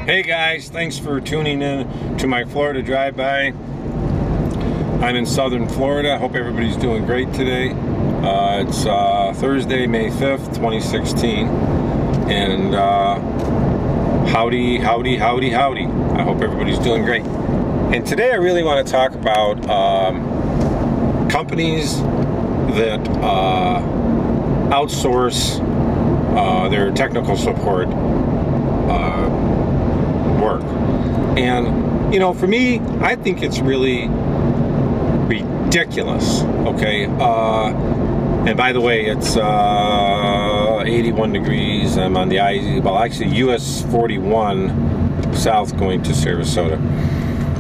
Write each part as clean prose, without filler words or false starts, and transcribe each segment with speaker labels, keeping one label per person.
Speaker 1: Hey guys, thanks for tuning in to my Florida drive-by. I'm in southern Florida. Hope everybody's doing great today. It's Thursday, May 5th, 2016. And howdy. I hope everybody's doing great. And today I really want to talk about companies that outsource their technical support work. And you know, for me, I think it's really ridiculous. Okay, and by the way, it's 81 degrees. I'm on the US 41 south going to Sarasota.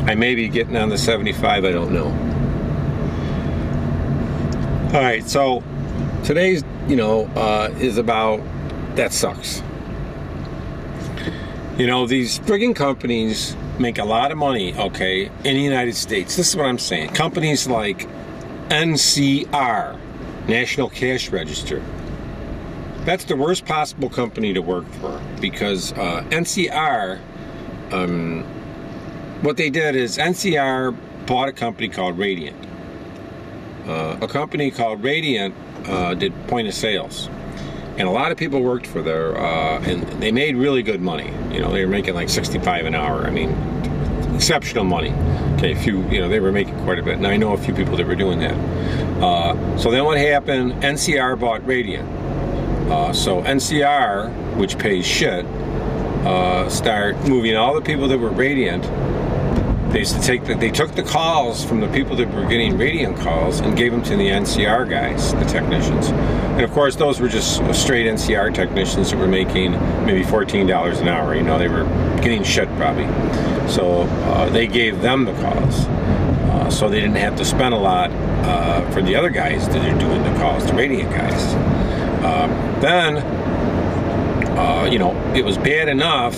Speaker 1: I may be getting on the 75, I don't know. All right, so today's is about that sucks. You know, these friggin' companies make a lot of money, okay, in the United States. This is what I'm saying. Companies like NCR, National Cash Register. That's the worst possible company to work for, because NCR, what they did is NCR bought a company called Radiant. A company called Radiant did point of sales. And a lot of people worked for their, and they made really good money. You know, they were making like $65 an hour. I mean, exceptional money. Okay, they were making quite a bit. And I know a few people that were doing that. So then what happened, NCR bought Radiant. So NCR, which pays shit, start moving all the people that were Radiant. They took the calls from the people that were getting Radiant calls and gave them to the NCR guys, the technicians. And of course, those were just straight NCR technicians that were making maybe $14 an hour. You know, they were getting shit probably. So they gave them the calls. So they didn't have to spend a lot for the other guys that are doing the calls, the Radiant guys. Then, it was bad enough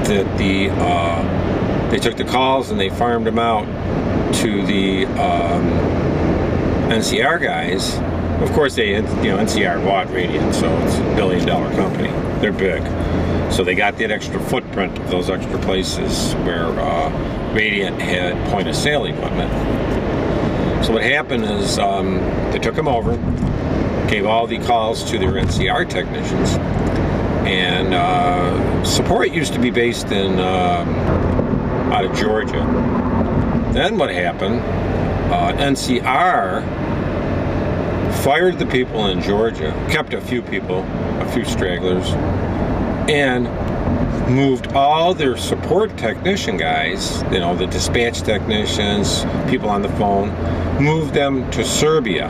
Speaker 1: that they took the calls and they farmed them out to the NCR guys. Of course, NCR bought Radiant, so it's a $1 billion company. They're big, so they got that extra footprint of those extra places where Radiant had point of sale equipment. So what happened is they took them over, gave all the calls to their NCR technicians, and support used to be based in out of Georgia. Then what happened, NCR fired the people in Georgia, kept a few people, a few stragglers, and moved all their support technician guys, the dispatch technicians, people on the phone, moved them to Serbia,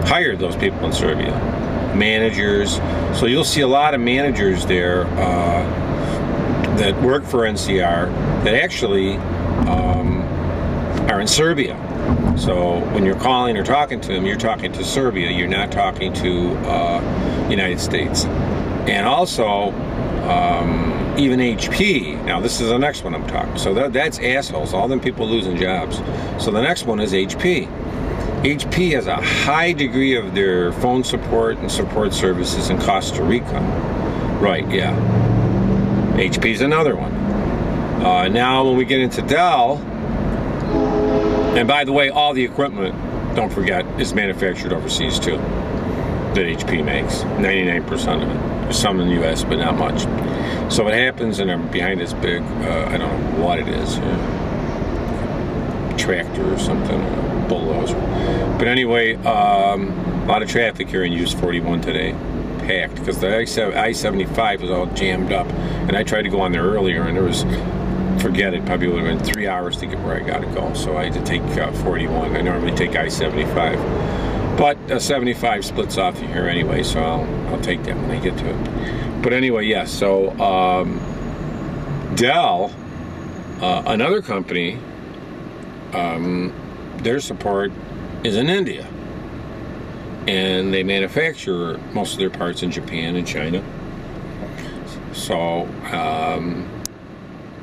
Speaker 1: hired those people in Serbia, managers. So you'll see a lot of managers there that work for NCR that actually are in Serbia. So when you're calling or talking to them, you're talking to Serbia. You're not talking to United States. And also, even HP. Now this is the next one I'm talking. So that's assholes. All them people losing jobs. So the next one is HP. HP has a high degree of their phone support and support services in Costa Rica. Right, yeah. HP's another one. Now when we get into Dell, and by the way, all the equipment, don't forget, is manufactured overseas too, that HP makes, 99% of it. There's some in the US, but not much. So what happens, and I'm behind this big, I don't know what it is, tractor or something, a bulldozer. But anyway, a lot of traffic here in US 41 today. Packed, because the I-75 was all jammed up, and I tried to go on there earlier, and there was, forget it, probably would have been 3 hours to get where I gotta go, so I had to take 41. I normally take I-75, but 75 splits off here anyway, so I'll take that when I get to it. But anyway, yes, so Dell, another company, their support is in India. And they manufacture most of their parts in Japan and China. So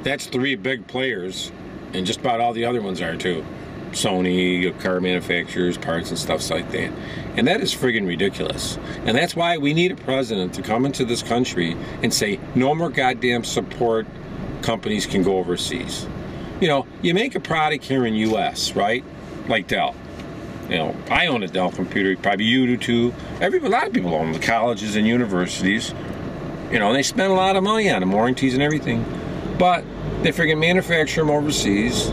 Speaker 1: that's 3 big players, and just about all the other ones are too. Sony, car manufacturers, parts and stuff like that. And that is friggin' ridiculous. And that's why we need a president to come into this country and say, no more goddamn support companies can go overseas. You know, you make a product here in U.S., right? Like Dell. You know, I own a Dell computer, probably you do too. A lot of people own the colleges and universities. You know, they spend a lot of money on them, warranties and everything. But they friggin' manufacture them overseas.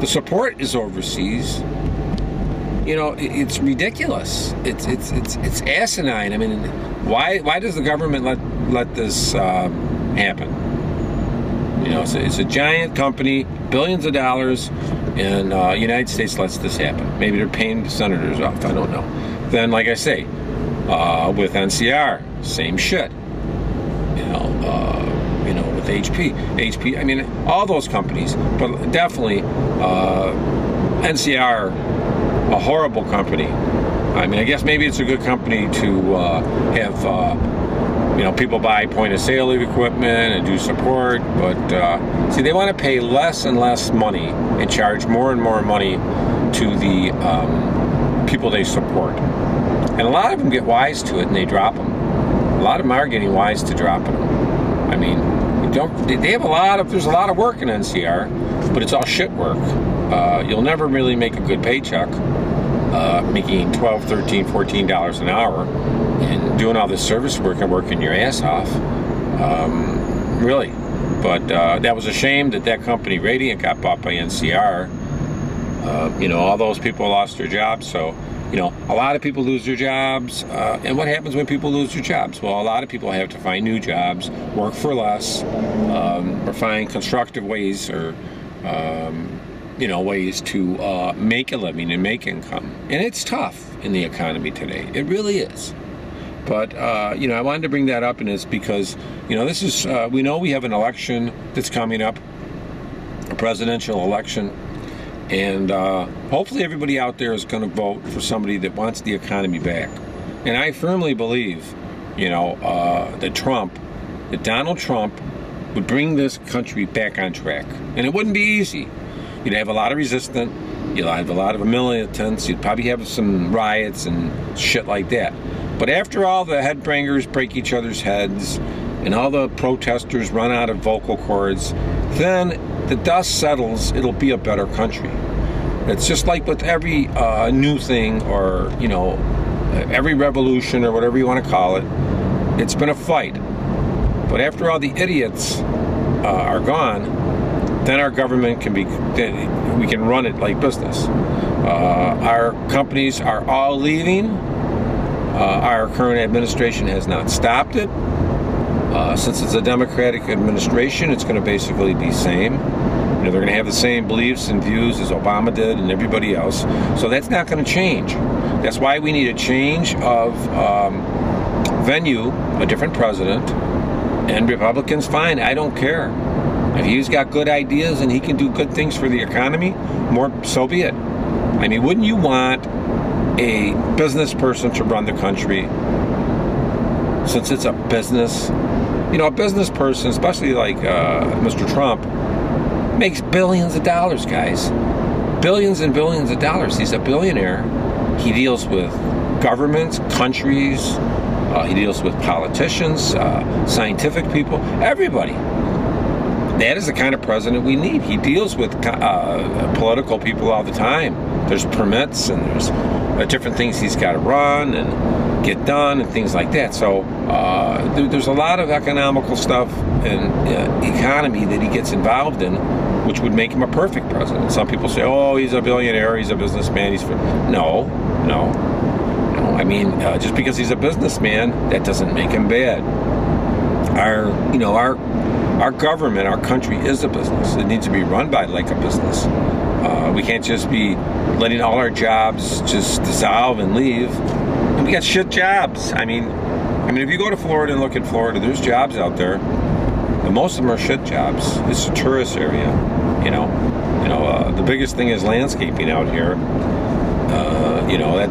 Speaker 1: The support is overseas. You know, it's ridiculous. It's asinine. I mean, why does the government let this happen? You know, it's a giant company, billions of dollars, and United States lets this happen. Maybe they're paying the senators off. I don't know. Then, like I say, with NCR, same shit. You know, with HP. I mean, all those companies, but definitely NCR, a horrible company. I mean, I guess maybe it's a good company to have, you know, people buy point-of-sale equipment and do support, but see, they want to pay less and less money and charge more and more money to the people they support. And a lot of them get wise to it and they drop them. A lot of them are getting wise to dropping them. I mean, they have there's a lot of work in NCR, but it's all shit work. You'll never really make a good paycheck making $12, $13, $14 an hour and doing all this service work and working your ass off. Really. But that was a shame that company, Radiant, got bought by NCR. You know, all those people lost their jobs, so you know, a lot of people lose their jobs, and what happens when people lose their jobs? Well, a lot of people have to find new jobs, work for less, or find constructive ways or, you know, ways to make a living and make income. And it's tough in the economy today. It really is. But, you know, I wanted to bring that up, and it's because, you know, this is, we know we have an election that's coming up, a presidential election. And hopefully everybody out there is going to vote for somebody that wants the economy back. And I firmly believe, you know, that Donald Trump would bring this country back on track. And it wouldn't be easy. You'd have a lot of resistance. You'd have a lot of militants. You'd probably have some riots and shit like that. But after all the headbangers break each other's heads and all the protesters run out of vocal cords, then the dust settles, it'll be a better country. It's just like with every new thing, or, you know, every revolution or whatever you want to call it, it's been a fight. But after all the idiots are gone, then our government we can run it like business. Our companies are all leaving. Our current administration has not stopped it. Since it's a Democratic administration, it's going to basically be the same. You know, they're going to have the same beliefs and views as Obama did and everybody else. So that's not going to change. That's why we need a change of venue, a different president. And Republicans, fine, I don't care. If he's got good ideas and he can do good things for the economy, so be it. I mean, wouldn't you want a business person to run the country? Since it's a business, you know, a business person, especially like Mr. Trump, makes billions of dollars, guys. Billions and billions of dollars. He's a billionaire. He deals with governments, countries. He deals with politicians, scientific people, everybody. That is the kind of president we need. He deals with political people all the time. There's permits and there's different things he's got to run and get done and things like that. So there's a lot of economical stuff and economy that he gets involved in, which would make him a perfect president. Some people say, oh, he's a billionaire, he's a businessman. No. I mean, just because he's a businessman, that doesn't make him bad. Our government, our country is a business. It needs to be run by like a business. We can't just be letting all our jobs just dissolve and leave. And we got shit jobs. I mean, if you go to Florida and look at Florida, there's jobs out there, and most of them are shit jobs. It's a tourist area, the biggest thing is landscaping out here.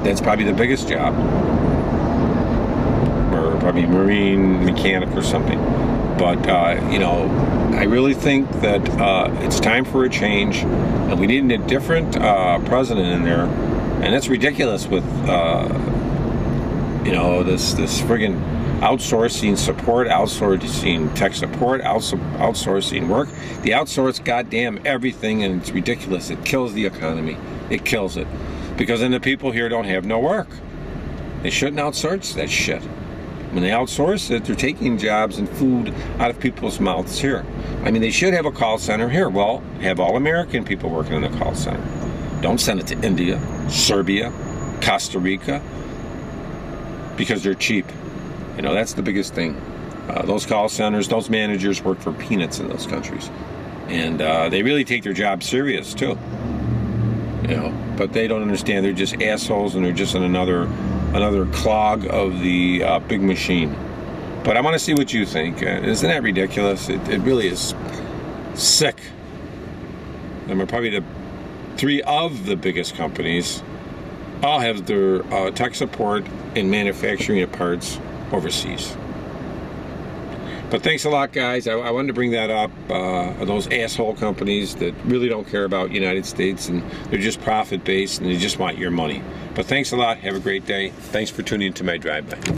Speaker 1: That's probably the biggest job, or probably marine mechanic or something. But you know, I really think that it's time for a change, and we need a different president in there. And it's ridiculous with you know, this friggin' outsourcing support, outsourcing tech support, outsourcing work. They outsource goddamn everything, and it's ridiculous. It kills the economy. It kills it. Because then the people here don't have no work. They shouldn't outsource that shit. When they outsource it, they're taking jobs and food out of people's mouths here. I mean, they should have a call center here. Well, have all American people working in the call center. Don't send it to India, Serbia, Costa Rica, because they're cheap. You know, that's the biggest thing. Those call centers, those managers work for peanuts in those countries. And they really take their job serious, too. You know, but they don't understand. They're just assholes, and they're just in another clog of the big machine. But I want to see what you think. Isn't that ridiculous? It really is sick. And we're probably the three of the biggest companies all have their tech support and manufacturing of parts overseas. But thanks a lot, guys. I wanted to bring that up. Those asshole companies that really don't care about United States, and they're just profit-based, and they just want your money. But thanks a lot. Have a great day. Thanks for tuning into my drive-by.